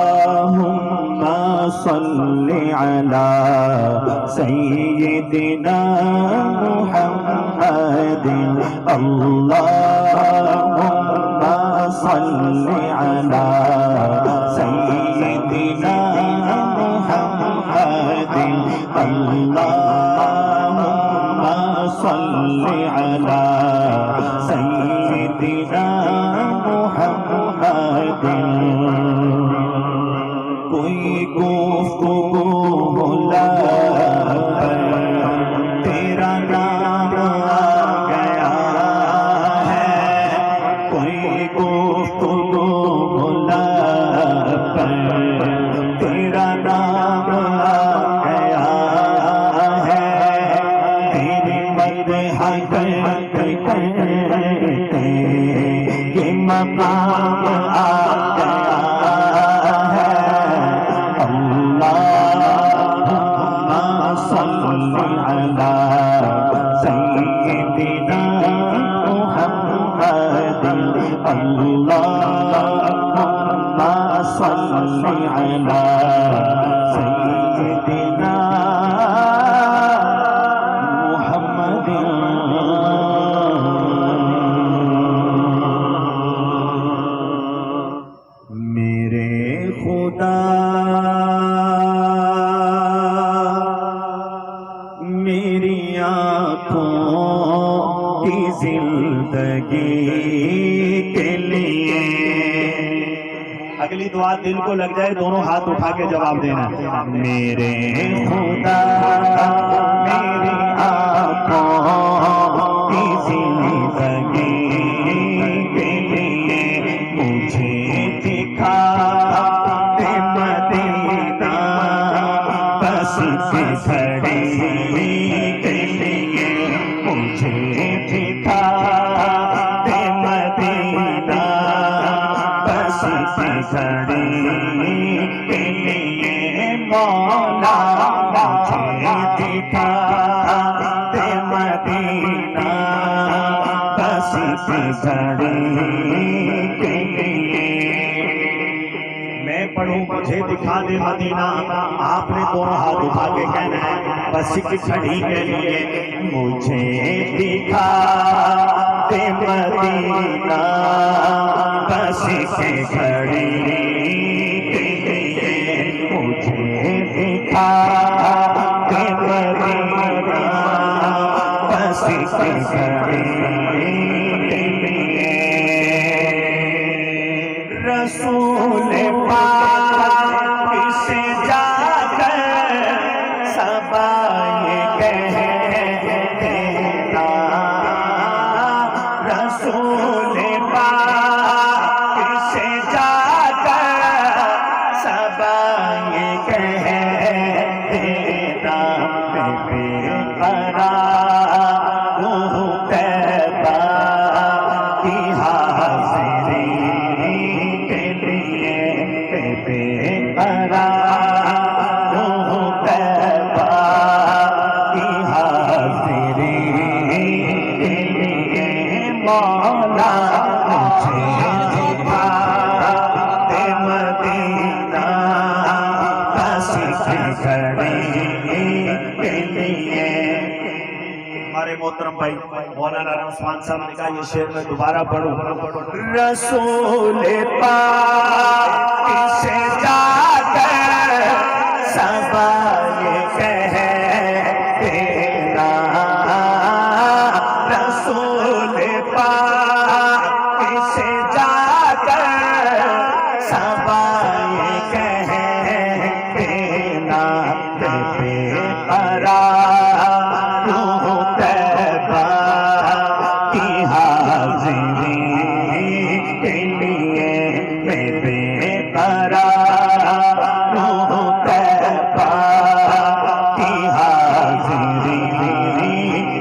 अल्लाहुम्मा सल्लि अला सय्यिदिना मुहम्मदिन अल्लाहुम्मा सल्लि अला सय्यिदिना मुहम्मदिन अल्लाहुम्मा सल्लि अला सय्यिदिना मुहम्मदिन। कोई गुफ्तगू होला तेरा नाम आ गया है, कोई गुफ्तगू होला तेरा नाम आ गया है, तेरी मदह करते करते ये मकाम आ गया है। अल्लाहुम्मा सल्लि अला सय्यिदिना मुहम्मदिन अल्लाहुम्मा सल्लि अला सय्यिदिना मुहम्मदिन। मेरे खुदा मेरी आँखों की जिंदगी के लिए। अगली दुआ दिल को लग जाए, दोनों हाथ उठा के जवाब देना। मेरे खुदा मेरी आँखों की जिंदगी के लिए मुझे दिखा दे मदीना बस की घड़ी के लिए, मुझे दिखा दे मदीना बस की घड़ी के लिए। मौला मुझे दिखा दे मदीना बस की घड़ी के लिए। मैं पढ़ूं मुझे दिखा दे मदीना, आपने दोनों हाथ उठा के कहना है बस की घड़ी के लिए। मुझे दिखा दे मदीना बस की घड़ी के लिए, मुझे दिखा दे मदीना बस की घड़ी के लिए। रसूल पाक से जाकर सबा ये कह देना, रसूल पाक से जाकर सबा ये कह देना। बेकरार रूह तैबा की हाज़िरी के लिए, बेकरार रूह तैबा की हाज़िरी के लिए। मौला मुझे दिखा दे मदीना बस की घड़ी के लिए। हमारे मोहतरम भाई मौलाना उस्मान साहब ने कहा ये शेर में दोबारा पढ़ूं। रसूल पाक से जाकर सबा ये कह देना, रसूल पाक से जाकर सबा ये कह देना। बेकरार रूह तैबा की हाज़िरी के लिए, मैं बेकरार रूह तैबा की हाज़िरी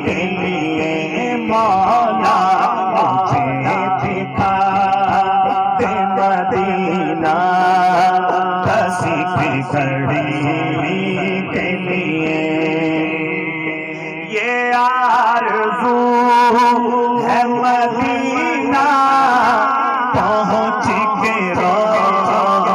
के लिए। मौला मुझे दिखा दे मदीना बस की घड़ी के लिए। ये आरज़ू है मदीना पहुँच के रोज़ा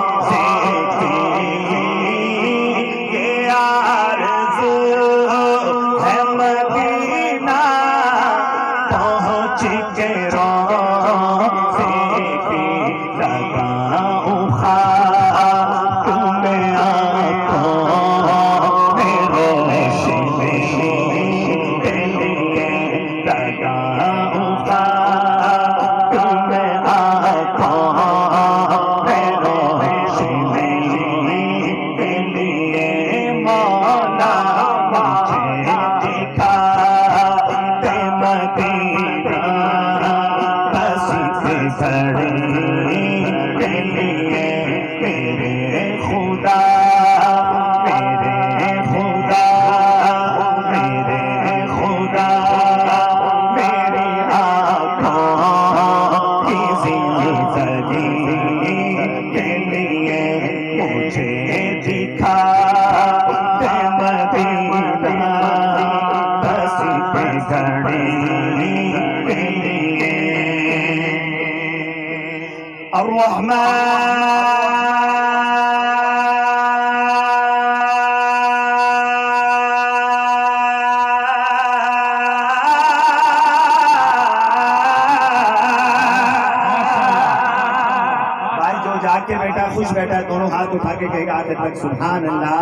लगाऊं खाक में आंखों में रोशनी के लिए लगाऊं खाक में आंखों में रोशनी के लिए मौला मुझे दिखा दे मदीना बस इस घड़ी के लिए मेरे खुदा मेरे खुदा मेरे खुदा मेरी आँखों की जिंदगी के लिए मुझे दिखा दे मदीना बस इस घड़ी के लिए भाई जो जाके बैठा खुश बैठा दोनों हाथ उठा के कहेगा आखिर तक सुभान अल्लाह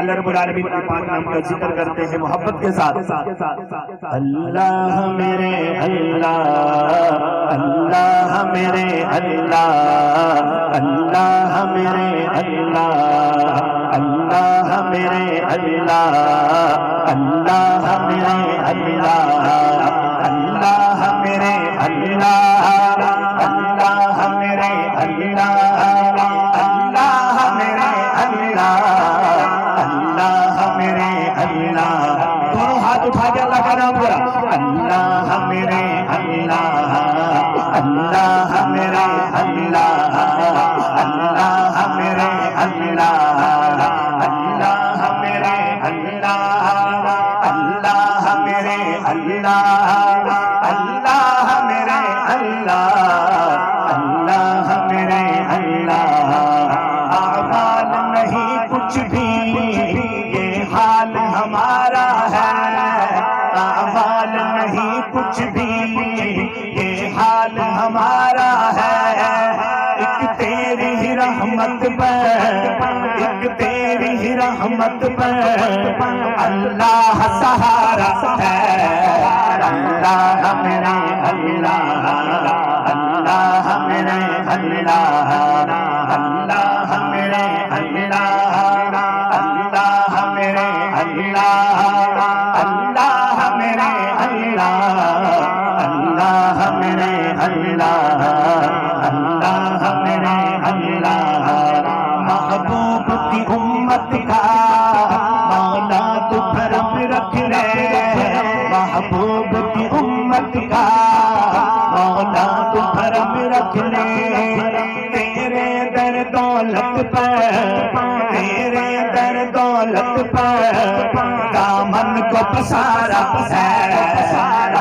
अल्लाह रब्बुल आलमीन के पाक नाम का जिक्र करते हैं मोहब्बत के साथ। अल्लाह मेरे अल्लाह अल्लाह मेरे अल्लाह अल्लाह मेरे अल्लाह अल्लाह मेरे अल्लाह अल्लाह मेरे अल्लाह अल्लाह मेरे अल्लाह अल्लाह मेरे अल्लाह अल्लाह मेरे अल्लाह अल्लाह मेरे अल्लाह दोनों हाथ उठा के अल्लाह का नाम करा अल्लाह मेरे अल्लाह अल्लाह मेरे अल्लाह अल्लाह मेरे अल्लाह अल्लाह मेरे अल्लाह अल्लाह मेरे अल्लाह अल्लाह मेरे अल्लाह अल्लाह मेरे अल्लाह आवाज़ नहीं कुछ भी ये हाल हमारा है आवाज़ नहीं कुछ भी ये हाल हमारा है एक तेरी ही रहमत पर एक तेरी ही रहमत पर अल्लाह सहारा है अल्लाह मेरे अल्लाह अल्लाह मेरे अल्लाह अल्लाह मेरे अल्लाह अल्लाह मेरे अल्लाह अल्लाह मेरे अल्लाह अल्लाह मेरे अल्लाह अल्लाह मेरे अल्लाह महबूब की उम्मत का मौला तू भरम रख ले महबूब की उम्मत का मौला तू भरम रख ले तेरे दर दौलत पर तेरे दर दौलत पर दामन को पसारा है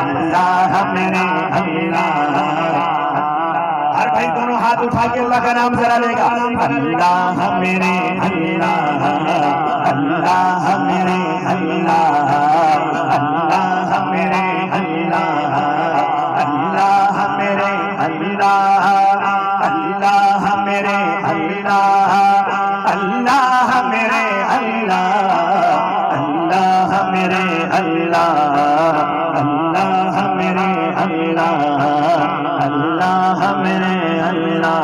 अल्लाह मेरे अल्लाह हर भाई दोनों हाथ उठा के अल्लाह का नाम जरा लेगा अल्लाह मेरे अल्लाह अल्लाह मेरे अल्लाह अल्लाह मेरे अल्लाह अल्लाह मेरे अल्लाह अल्लाह मेरे अल्लाह, अल्लाह मेरे अल्लाह, अल्लाह मेरे अल्लाह, अल्लाह मेरे अल्लाह, अल्लाह मेरे अल्लाह,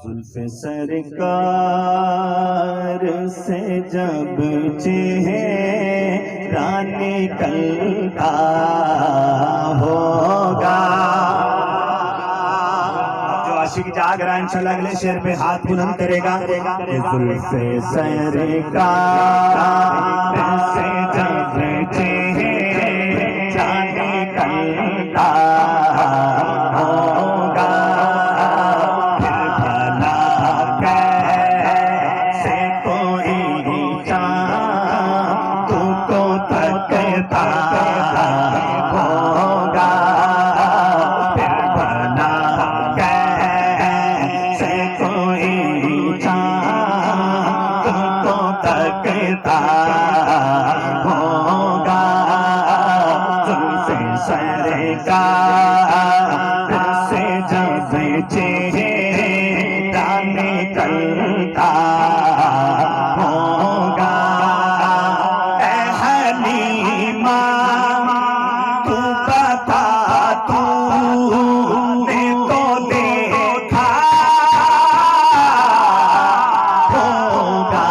जुल्फ़े सरकार से जब चेहरा निकलता होगा। जो आशिक जाग रहा है इंशाल्लाह अगले शेर पे हाथ बुलंद करेगा। जुल्फ़े सरकार से जब चेहरा निकलता होगा, होगा तुमसे सरकार से जब चेहरा निकलता होगा। ऐ हलीमा तू बता, तूने तो देखा होगा।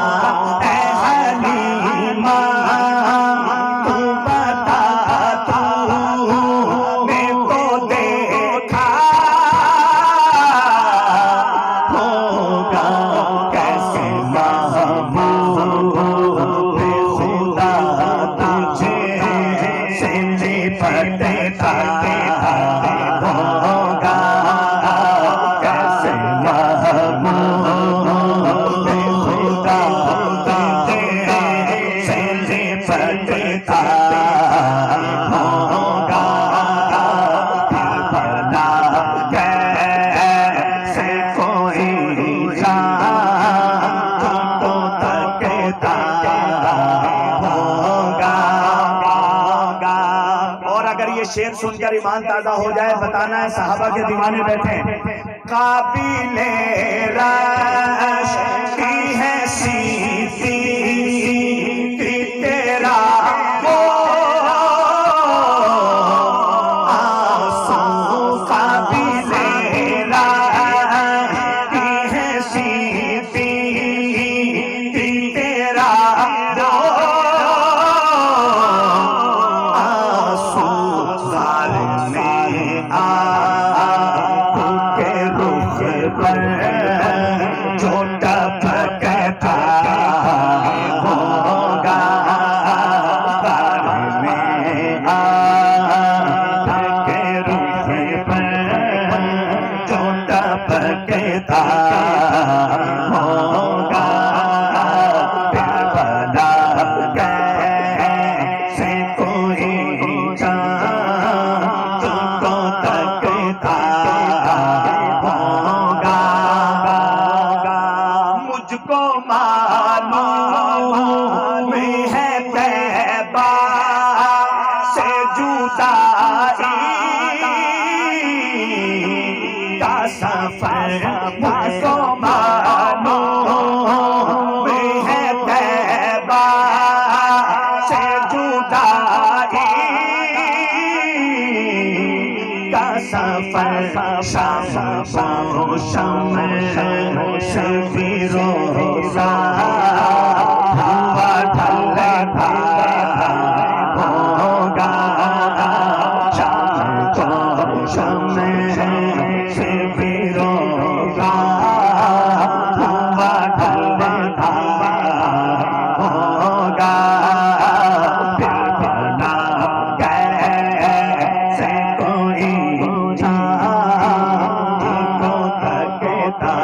शेर सुनकर ईमान ताजा हो जाए, बताना है सहाबा के दीवाने बैठे। काबिले रश की है सीती तेरा वो आंसू, काबिले रश की है सीती तेरा वो छोटा पकता होगा में के रुख पर छोटा पकता होगा। फिर बना कैसे कोई तुमको तकता मुझको मालूम है तैबा से जुदाई का सफर, मुझको मालूम है तैबा से जुदाई का सफर। शाम शाम से फिरोजा हुआ ढलता होगा। शाम से फिरोजा हुआ ढलता होगा। फिर बना कैसे कोई को तकता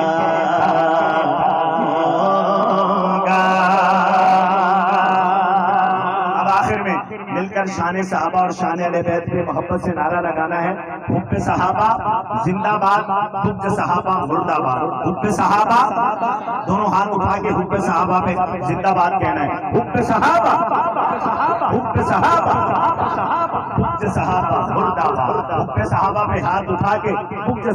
में मिलकर शान सहाबा और शान अहले बैत पे मोहब्बत से नारा लगाना है। हुब्बे सहाबा जिंदाबाद, हुब्बे सहाबा मुर्दाबाद। हुब्बे सहाबा दोनों हाथ उठा के हुब्बे सहाबा पे जिंदाबाद कहना है। हुब्बे सहाबा, हुब्बे सहाबा, हुब्बे सहाबा मुर्दाबाद। हुब्बे सहाबा पे हाथ उठा के